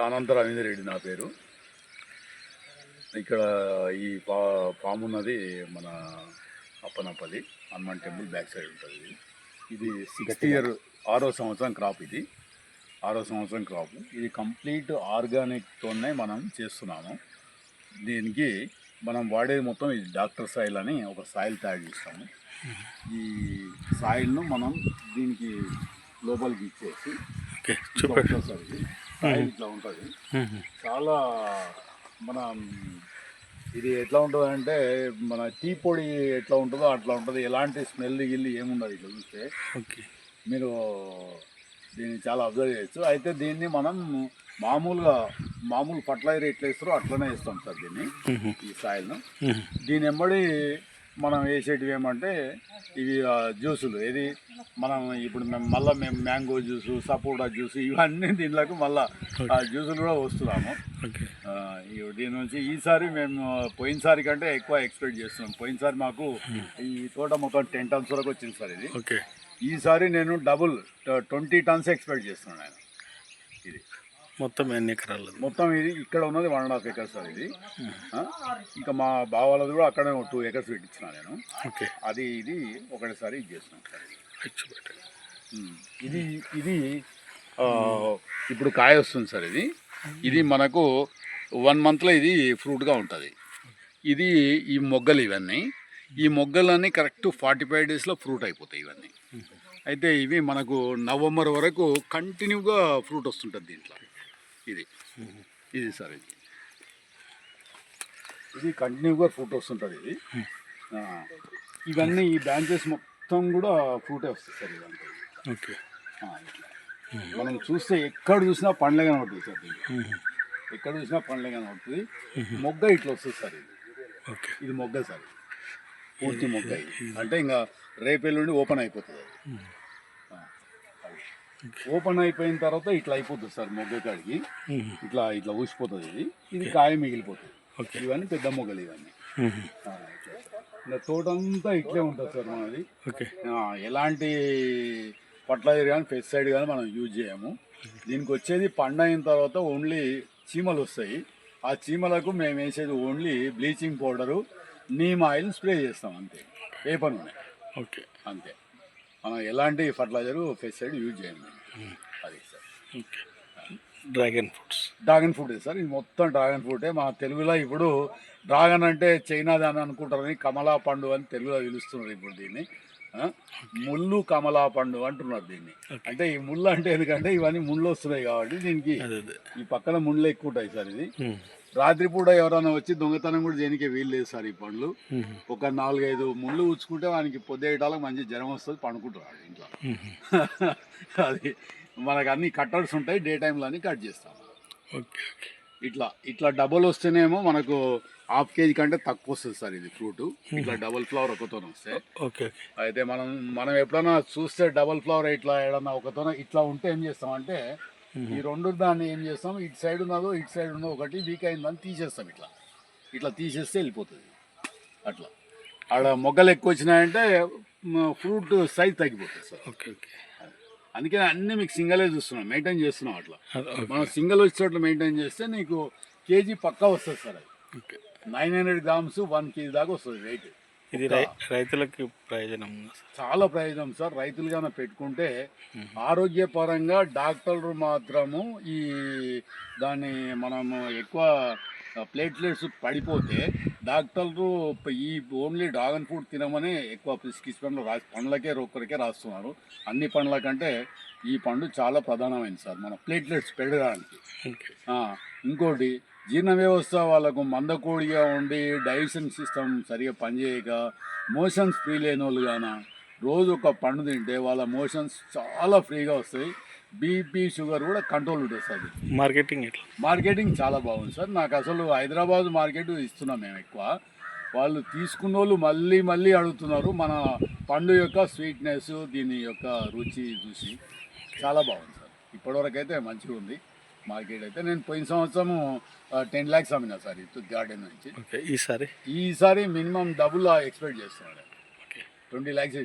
అనంత రవీంద్ర రెడ్డి నా పేరు. ఇక్కడ ఈ ఫామ్ ఉన్నది మన Appanapalli Hanuman temple back side ఉంటుంది. ఇది 6th ఇయర్ 6వ సంవత్సరం క్రాప్. ఇది 6వ సంవత్సరం క్రాప్. ఇది కంప్లీట్ ఆర్గానిక్తోనే మనం చేస్తున్నాము. దీనికి మనం వాడేది మొత్తం ఇది డాక్టర్ సాయిల్ అని ఒక సాయిల్ తయారు చేస్తాము. ఈ సాయిల్ను మనం దీనికి లోపలికి ఇచ్చేసి ఇట్లా ఉంటుంది. చాలా మన ఇది ఎట్లా ఉంటుంది అంటే మన టీ పొడి ఎట్లా ఉంటుందో అట్లా ఉంటుంది. ఎలాంటి స్మెల్ గిల్లి ఏముండదు. ఇట్లా చూస్తే మీరు దీన్ని చాలా అబ్జర్వ్ చేయొచ్చు. అయితే దీన్ని మనం మామూలు ఫర్టిలైజర్ ఎట్లా ఇస్తారో అట్లనే ఇస్తాం సార్ దీన్ని, ఈ సాయిల్ను. దీని వెంబడి మనం వేసేటివి ఏమంటే ఇవి జ్యూసులు. ఇది మనం ఇప్పుడు మేము మ్యాంగో జ్యూసు, సపోటా జ్యూసు ఇవన్నీ దీనిలోకి మళ్ళీ జ్యూసులు కూడా వస్తున్నాము. దీని నుంచి ఈసారి మేము పోయినసారి కంటే ఎక్కువ ఎక్స్పెక్ట్ చేస్తున్నాం. పోయినసారి మాకు ఈ తోట మొత్తం 10 tons వరకు వచ్చింది సార్. ఇది ఈసారి నేను డబుల్ 20 tons ఎక్స్పెక్ట్ చేస్తున్నాను నేను. ఇది మొత్తం ఎన్ని ఎకరాలు? మొత్తం ఇది ఇక్కడ ఉన్నది 1.5 acres సార్. ఇది ఇంకా మా బావాలది కూడా అక్కడే 2 acres పెట్టించిన నేను. అది ఇది ఒకటిసారి ఇది చేస్తున్నాం సార్. ఇది ఇప్పుడు కాయ వస్తుంది సార్. ఇది మనకు 1 monthలో ఇది ఫ్రూట్గా ఉంటుంది. ఇది ఈ మొగ్గలు ఇవన్నీ, ఈ మొగ్గలన్నీ కరెక్ట్ 45 daysలో ఫ్రూట్ అయిపోతాయి ఇవన్నీ. అయితే ఇవి మనకు నవంబర్ వరకు కంటిన్యూగా ఫ్రూట్ వస్తుంటుంది దీంట్లో. ఇది సార్ ఇది కంటిన్యూగా ఫ్రూట్ వస్తుంటుంది. ఇవన్నీ ఈ బ్రాంచెస్ మొత్తం కూడా ఫ్రూటే వస్తుంది సార్. ఇదంతా మనం చూస్తే ఎక్కడ చూసినా పండ్లే కనబడుతుంది సార్. ఎక్కడ చూసినా పండ్లే కనబడుతుంది. మొగ్గ ఇట్లా వస్తుంది సార్. ఇది మొగ్గ సార్, పూర్తి మొగ్గ. అంటే ఇంకా రేపెల్లుండి ఓపెన్ అయిపోతుంది. ఓపెన్ అయిపోయిన తర్వాత ఇట్లా అయిపోతుంది సార్. మొగ్గ కాడికి ఇట్లా ఊసిపోతుంది. ఇది కాయ మిగిలిపోతుంది. ఇవన్నీ పెద్ద మొగ్గలు ఇవన్నీ. ఇంకా తోటంతా ఇట్లే ఉంటుంది సార్ మనది. ఎలాంటి ఫర్టిలైజర్ కానీ పెస్టిసైడ్ కానీ మనం యూజ్ చేయము. దీనికి వచ్చేది పండు అయిన తర్వాత ఓన్లీ చీమలు వస్తాయి. ఆ చీమలకు మేము వేసేది only bleaching powder, neem oil spray చేస్తాం అంతే. వేప నూనె అంతే. మనం ఎలాంటి ఫర్టిలైజరు పెస్టిసైడ్ యూజ్ చేయము. అది సార్. Dragon fruit sir. ఇది మొత్తం డ్రాగన్ ఫ్రూటే. మా తెలుగులో ఇప్పుడు డ్రాగన్ అంటే చైనాది అని అనుకుంటారని కమలా పండు అని తెలుగులో పిలుస్తున్నారు ఇప్పుడు దీన్ని. ముళ్ళు కమలా పండు అంటున్నారు దీన్ని. అంటే ఈ ముళ్ళు అంటే ఎందుకంటే ఇవన్నీ ముళ్ళు వస్తున్నాయి కాబట్టి దీనికి ఈ పక్కన ముళ్ళు ఎక్కువ ఉంటాయి సార్. ఇది రాత్రిపూట ఎవరైనా వచ్చి దొంగతనం కూడా చేయడానికి వీలు లేదు సార్. ఈ పండ్లు ఒక 4-5 ముళ్ళు ఉచ్చుకుంటే వానికి పొద్దుటాలకు మంచి జ్వరం వస్తుంది, పండుకుంటారు ఇంట్లో. అది మనకు అన్ని కట్టర్స్ ఉంటాయి. డే టైంలో అన్ని కట్ చేస్తాం. ఇట్లా డబల్ వస్తేనేమో మనకు 1/2 kg కంటే తక్కువ వస్తుంది సార్ ఇది ఫ్రూట్. ఇట్లా డబల్ ఫ్లవర్ ఒకతో వస్తే. అయితే మనం ఎప్పుడైనా చూస్తే డబల్ ఫ్లవర్ ఇట్లా ఏడన్నా ఒకతో ఇట్లా ఉంటే ఏం చేస్తామంటే ఈ రెండు దాన్ని ఏం చేస్తాం, ఇటు సైడ్ ఉన్నదో ఇటు సైడ్ ఉన్నదో ఒకటి వీక్ అయిందని తీసేస్తాం. ఇట్లా తీసేస్తే వెళ్ళిపోతుంది. అట్లా ఆడ మొగ్గలు ఎక్కువ వచ్చినాయంటే ఫ్రూట్ సైజ్ తగ్గిపోతుంది సార్. అందుకని అన్నీ మీకు సింగలే చూస్తున్నాం, మెయింటైన్ చేస్తున్నాం. అట్లా మనం సింగల్ వచ్చేటట్లు మెయింటైన్ చేస్తే నీకు కేజీ పక్కా వస్తుంది సార్. అది 900 grams 1 kg దాకా వస్తుంది వెయిట్. ఇది రైతులకి ప్రయోజనం, చాలా ప్రయోజనం సార్. రైతులుగానే పెట్టుకుంటే ఆరోగ్యపరంగా డాక్టర్లు మాత్రము దాన్ని మనము ఎక్కువ ప్లేట్లెట్స్ పడిపోతే డాక్టర్లు ఈ ఓన్లీ డ్రాగన్ ఫ్రూట్ తినమని ఎక్కువ ప్రిస్క్రిప్షన్లు పండ్లకే ఒక్కరికే రాస్తున్నారు. అన్ని పండ్ల కంటే ఈ పండు చాలా ప్రధానమైనది సార్ మన ప్లేట్లెట్స్ పెరగడానికి. ఇంకోటి జీర్ణ వ్యవస్థ వాళ్ళకు మందకోడిగా ఉండి డైజెషన్ సిస్టమ్ సరిగా పనిచేయక మోషన్స్ ఫ్రీ లేని వాళ్ళు కానీ రోజు ఒక పండు తింటే వాళ్ళ మోషన్స్ చాలా ఫ్రీగా వస్తాయి. బీపీ షుగర్ కూడా కంట్రోల్ ఉంటుంది సార్. మార్కెటింగ్ చాలా బాగుంది సార్. నాకు అసలు హైదరాబాద్ మార్కెట్ ఇస్తున్నాం మేము ఎక్కువ. వాళ్ళు తీసుకున్న వాళ్ళు మళ్ళీ అడుగుతున్నారు. మన పండు యొక్క స్వీట్నెస్, దీని యొక్క రుచి చూసి చాలా బాగుంది సార్. ఇప్పటివరకు అయితే మంచిగా ఉంది మార్కెట్. అయితే నేను పోయిన సంవత్సరం 10 lakhs అమ్మినా సార్ ఈ గార్డెన్ నుంచి. ఈసారి మినిమం డబుల్ ఎక్స్పెక్ట్ చేస్తున్నాను. 20 lakhs